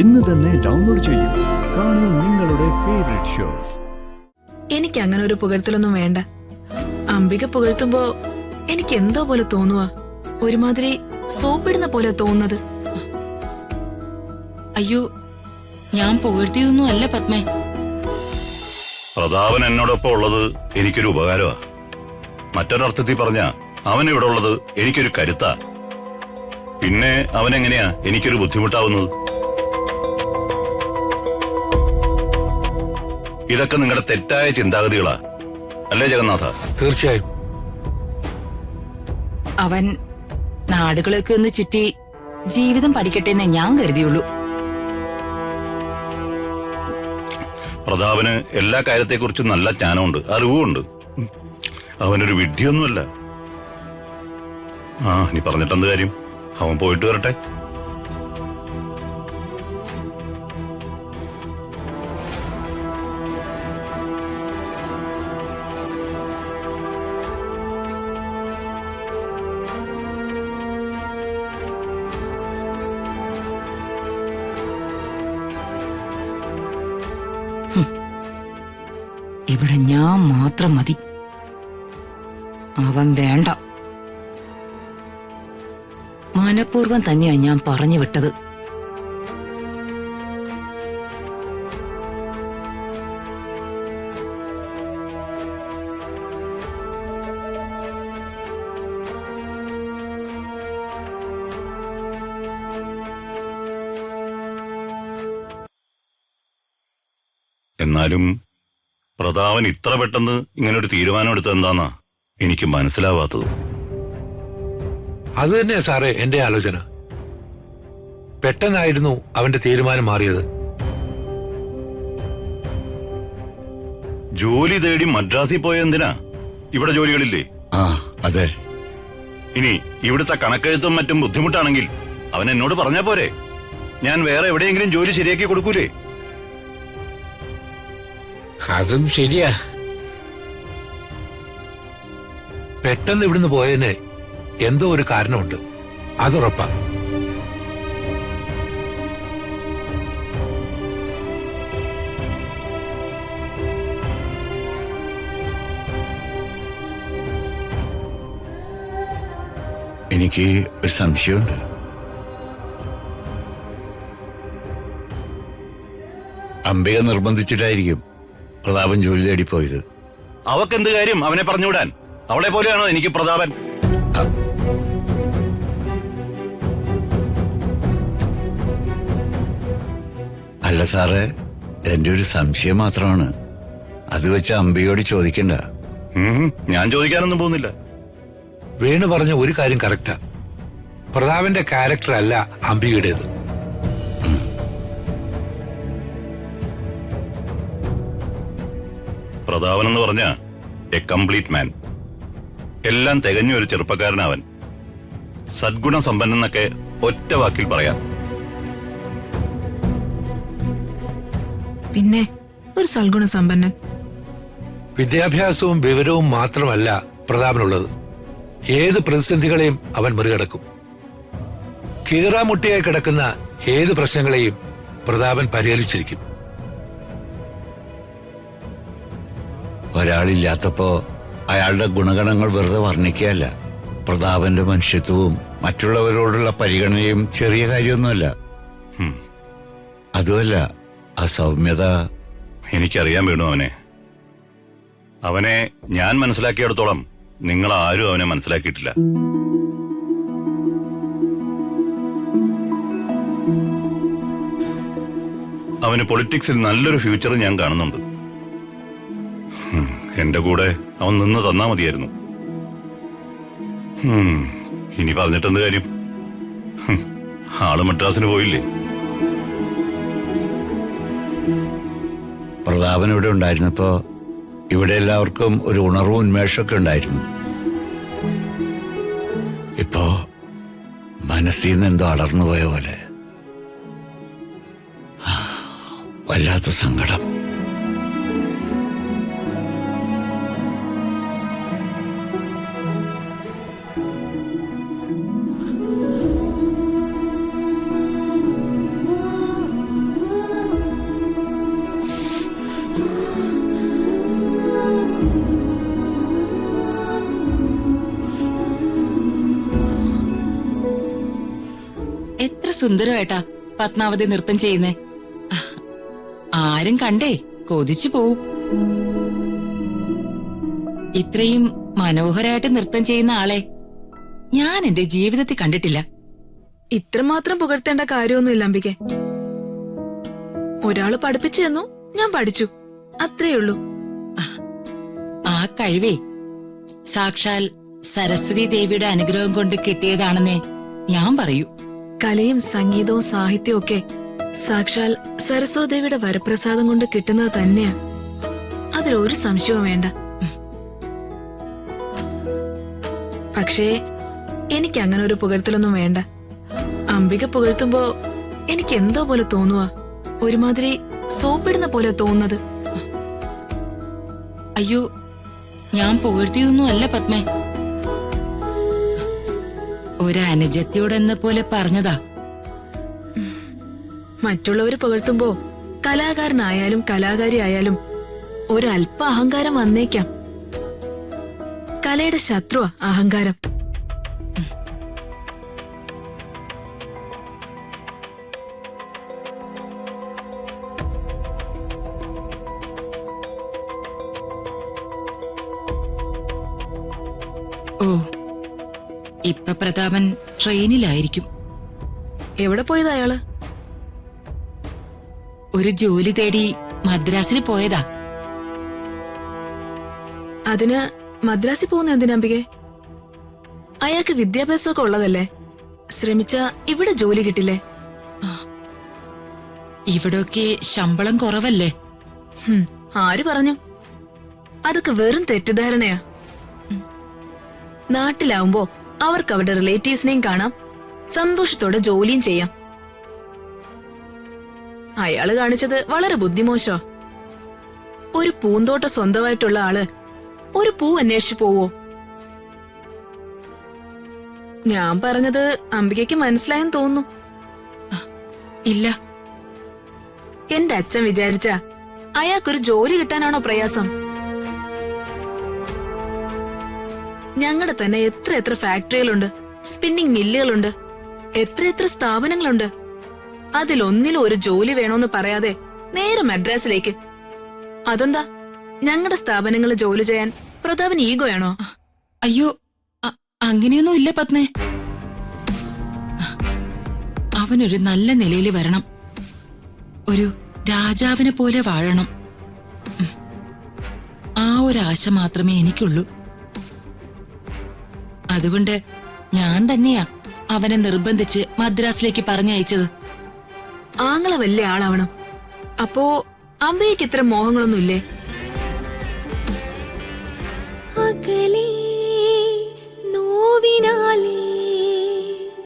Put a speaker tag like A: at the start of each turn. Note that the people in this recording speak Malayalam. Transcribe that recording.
A: ഇന്ന് തന്നെ ഡൗൺലോഡ് ചെയ്യൂ. കാണൂ നിങ്ങളുടെ ഫേവറേറ്റ് ഷോസ്.
B: എനിക്ക് അങ്ങനെ ഒരു പുകഴ്ത്തലൊന്നും വേണ്ട. അംബിക പുകഴ്ത്തുമ്പോ എനിക്ക് എന്തോ പോലെ തോന്നുക, ഒരുമാതിരി സോപ്പിടുന്ന പോലെ തോന്നുന്നത്.
C: അയ്യോ, ഞാൻ പുകഴ്ത്തിയതൊന്നും അല്ല പത്മേ.
D: പ്രതാപൻ എന്നോടൊപ്പം ഉള്ളത് എനിക്കൊരു ഉപകാരമാ. മറ്റൊരർത്ഥത്തിൽ പറഞ്ഞ അവൻ ഇവിടെ ഉള്ളത് എനിക്കൊരു കരുത്താ. പിന്നെ അവനെങ്ങനെയാ എനിക്കൊരു ബുദ്ധിമുട്ടാവുന്നത്? ഇതൊക്കെ നിങ്ങളുടെ തെറ്റായ ചിന്താഗതികളാ, അല്ലേ ജഗന്നാഥ?
E: തീർച്ചയായും.
C: അവൻ നാടുകളൊക്കെ ഒന്ന് ചുറ്റി ജീവിതം പഠിക്കട്ടെ എന്ന് ഞാൻ കരുതിയുള്ളൂ.
D: പ്രതാപന് എല്ലാ കാര്യത്തെക്കുറിച്ചും നല്ല ജ്ഞാനമുണ്ട്, അറിവുമുണ്ട്. അവനൊരു വിഡ്ഢിയൊന്നുമല്ല. ഇനി പറഞ്ഞിട്ടെന്ത് കാര്യം? അവൻ പോയിട്ട് വരട്ടെ.
C: ഇവിടെ ഞാൻ മാത്രം മതി, അവൻ വേണ്ട. മനഃപൂർവ്വം തന്നെയാ ഞാൻ പറഞ്ഞു വിട്ടത്.
D: എന്നാലും പ്രതാപൻ ഇത്ര പെട്ടെന്ന് ഇങ്ങനൊരു തീരുമാനം എടുത്തത് എന്താന്നാ എനിക്ക് മനസ്സിലാവാത്തത്.
E: അത് തന്നെയാ സാറേ എന്റെ ആലോചന. പെട്ടെന്നായിരുന്നു അവന്റെ തീരുമാനം മാറിയത്.
D: ജോലി തേടി മദ്രാസിൽ പോയ എന്തിനാ? ഇവിടെ ജോലികളില്ലേ?
F: അതെ.
D: ഇനി ഇവിടുത്തെ കണക്കെഴുത്തും മറ്റും ബുദ്ധിമുട്ടാണെങ്കിൽ അവൻ എന്നോട് പറഞ്ഞാ പോരെ? ഞാൻ വേറെ എവിടെയെങ്കിലും ജോലി ശരിയാക്കി കൊടുക്കൂലേ?
E: അതും ശരിയാ. പെട്ടെന്ന് ഇവിടുന്ന് പോയതിന് എന്തോ ഒരു കാരണമുണ്ട്, അതുറപ്പാ.
F: എനിക്ക് ഒരു സംശയമുണ്ട്. അംബിക നിർബന്ധിച്ചിട്ടായിരിക്കും പ്രതാപൻ ജോലി തേടിപ്പോയത്.
D: അവക്കെന്ത് കാര്യം അവനെ പറഞ്ഞുവിടാൻ? അവളെ പോലെയാണോ എനിക്ക് പ്രതാപൻ?
F: അല്ല സാറേ, എന്റെ ഒരു സംശയം മാത്രമാണ്. അത് വെച്ച് അംബികയോട് ചോദിക്കണ്ട.
D: ഞാൻ ചോദിക്കാനൊന്നും പോകുന്നില്ല.
E: വേണു പറഞ്ഞ ഒരു കാര്യം കറക്റ്റാ. പ്രതാപന്റെ ക്യാരക്ടർ അല്ല അംബികയുടേത്.
D: പ്രതാപൻ എന്ന് പറഞ്ഞ എ കംപ്ലീറ്റ് മാൻ. എല്ലാം തികഞ്ഞ ഒരു ചെറുപ്പക്കാരനവൻ. സദ്ഗുണ സമ്പന്നന്നൊക്കെ ഒറ്റ വാക്കിൽ പറയാം.
B: പിന്നെ ഒരു സൽഗുണ സമ്പന്നൻ.
E: വിദ്യാഭ്യാസവും വിവരവും മാത്രമല്ല പ്രതാപനുള്ളത്. ഏത് പ്രതിസന്ധികളെയും അവൻ മറികടക്കും. കീറാമുട്ടിയായി കിടക്കുന്ന ഏത് പ്രശ്നങ്ങളെയും പ്രതാപൻ പരിഹരിച്ചിരിക്കും.
F: ഒരാളില്ലാത്തപ്പോ അയാളുടെ ഗുണഗണങ്ങൾ വെറുതെ വർണ്ണിക്കുകയല്ല. പ്രതാപന്റെ മനുഷ്യത്വവും മറ്റുള്ളവരോടുള്ള പരിഗണനയും ചെറിയ കാര്യമൊന്നുമല്ല. അതുമല്ല, ആ സൗമ്യത.
D: എനിക്കറിയാൻ വേണു അവനെ ഞാൻ മനസ്സിലാക്കിയിടത്തോളം നിങ്ങൾ ആരും അവനെ മനസ്സിലാക്കിയിട്ടില്ല. അവന് പൊളിറ്റിക്സിൽ നല്ലൊരു ഫ്യൂച്ചർ ഞാൻ കാണുന്നുണ്ട്. എന്റെ കൂടെ അവൻ നിന്ന് തന്നാ മതിയായിരുന്നു. ഇനി പറഞ്ഞിട്ടെന്ത് കാര്യം? ആള് മദ്രാസിന് പോയില്ലേ?
F: പ്രതാപൻ ഇവിടെ ഉണ്ടായിരുന്നപ്പോ ഇവിടെ എല്ലാവർക്കും ഒരു ഉണർവും ഉന്മേഷമൊക്കെ ഉണ്ടായിരുന്നു. ഇപ്പോ മനസ്സിൽ നിന്ന് എന്തോ അടർന്നു പോയ പോലെ വല്ലാത്ത സങ്കടം.
C: സുന്ദരമായിട്ടാ പത്മാവതി നൃത്തം ചെയ്യുന്നേ. ആരും കണ്ടേ കൊതിച്ചു പോവും. ഇത്രയും മനോഹരമായിട്ട് നൃത്തം ചെയ്യുന്ന ആളെ ഞാൻ എന്റെ ജീവിതത്തിൽ കണ്ടിട്ടില്ല.
B: ഇത്രമാത്രം പുകഴ്ത്തേണ്ട കാര്യമൊന്നുമില്ല അംബികെ. ഒരാള് പഠിപ്പിച്ചു തന്നു, ഞാൻ പഠിച്ചു, അത്രയുള്ളൂ.
C: ആ കഴിവേ സാക്ഷാൽ സരസ്വതി ദേവിയുടെ അനുഗ്രഹം കൊണ്ട് കിട്ടിയതാണെന്നേ ഞാൻ പറയൂ.
B: കലയും സംഗീതവും സാഹിത്യവും ഒക്കെ സാക്ഷാൽ സരസ്വതിയുടെ വരപ്രസാദം കൊണ്ട് കിട്ടുന്നത് തന്നെയാ. അതിലൊരു സംശയവും വേണ്ട. പക്ഷേ എനിക്ക് അങ്ങനെ ഒരു പുകഴ്ത്തലൊന്നും വേണ്ട. അംബിക പുകഴ്ത്തുമ്പോ എനിക്ക് എന്തോ പോലെ തോന്നുക, ഒരുമാതിരി സോപ്പിടുന്ന പോലെ തോന്നുന്നത്.
C: അയ്യോ, ഞാൻ പുകഴ്ത്തിയതൊന്നും അല്ല പത്മേ. ഒരനുജത്തിയോടെന്ന പോലെ പറഞ്ഞതാ.
B: മറ്റുള്ളവര് പുകഴ്ത്തുമ്പോ കലാകാരനായാലും കലാകാരി ആയാലും ഒരല്പ അഹങ്കാരം വന്നേക്കാം. കലയുടെ ശത്രുവാ അഹങ്കാരം.
C: ഓ, ഇപ്പൊ പ്രതാപൻ ട്രെയിനിലായിരിക്കും.
B: എവിടെ പോയത് അയാള്?
C: ഒരു ജോലി തേടി മദ്രാസിൽ പോയതാ.
B: അതിന് മദ്രാസിൽ പോകുന്ന എന്തിനാ അംബികെ? അയാൾക്ക് വിദ്യാഭ്യാസമൊക്കെ ഉള്ളതല്ലേ. ശ്രമിച്ച ഇവിടെ ജോലി കിട്ടില്ലേ?
C: ഇവിടൊക്കെ ശമ്പളം കുറവല്ലേ?
B: ആര് പറഞ്ഞു? അതൊക്കെ വെറും തെറ്റിദ്ധാരണയാ. നാട്ടിലാവുമ്പോ അവർക്ക് അവരുടെ റിലേറ്റീവ്സിനെയും കാണാം, സന്തോഷത്തോടെ ജോലിയും ചെയ്യാം. അയാള് കാണിച്ചത് വളരെ ബുദ്ധിമോശോ. ഒരു പൂന്തോട്ടം സ്വന്തമായിട്ടുള്ള ആള് ഒരു പൂ അന്വേഷിച്ചു പോവോ? ഞാൻ പറഞ്ഞത് അംബികയ്ക്ക് മനസ്സിലായെന്ന് തോന്നുന്നു.
C: ഇല്ല.
B: എന്റെ അച്ഛൻ വിചാരിച്ച അയാൾക്കൊരു ജോലി കിട്ടാനാണോ പ്രയാസം? ഞങ്ങളുടെ തന്നെ എത്ര ഫാക്ടറികളുണ്ട്, സ്പിന്നിംഗ് മില്ലുകളുണ്ട്, എത്ര സ്ഥാപനങ്ങളുണ്ട്. അതിലൊന്നിലും ഒരു ജോലി വേണോന്ന് പറയാതെ നേരെ മദ്രാസിലേക്ക്. അതെന്താ, ഞങ്ങളുടെ സ്ഥാപനങ്ങളിൽ ജോലി ചെയ്യാൻ പ്രതാപന് ഈഗോയാണോ?
C: അയ്യോ, അങ്ങനെയൊന്നും ഇല്ല പത്മേ. അവനൊരു നല്ല നിലയിൽ വരണം, ഒരു രാജാവിനെ പോലെ വാഴണം. ആ ഒരാശ മാത്രമേ എനിക്കുള്ളൂ. അതുകൊണ്ട് ഞാൻ തന്നെയാ അവനെ നിർബന്ധിച്ച് മദ്രാസിലേക്ക് പറഞ്ഞയച്ചത്.
B: ആങ്ങളെ വലിയ ആളാവണം. അപ്പോ അമ്പയ്ക്ക് ഇത്ര മോഹങ്ങളൊന്നുമില്ലേ?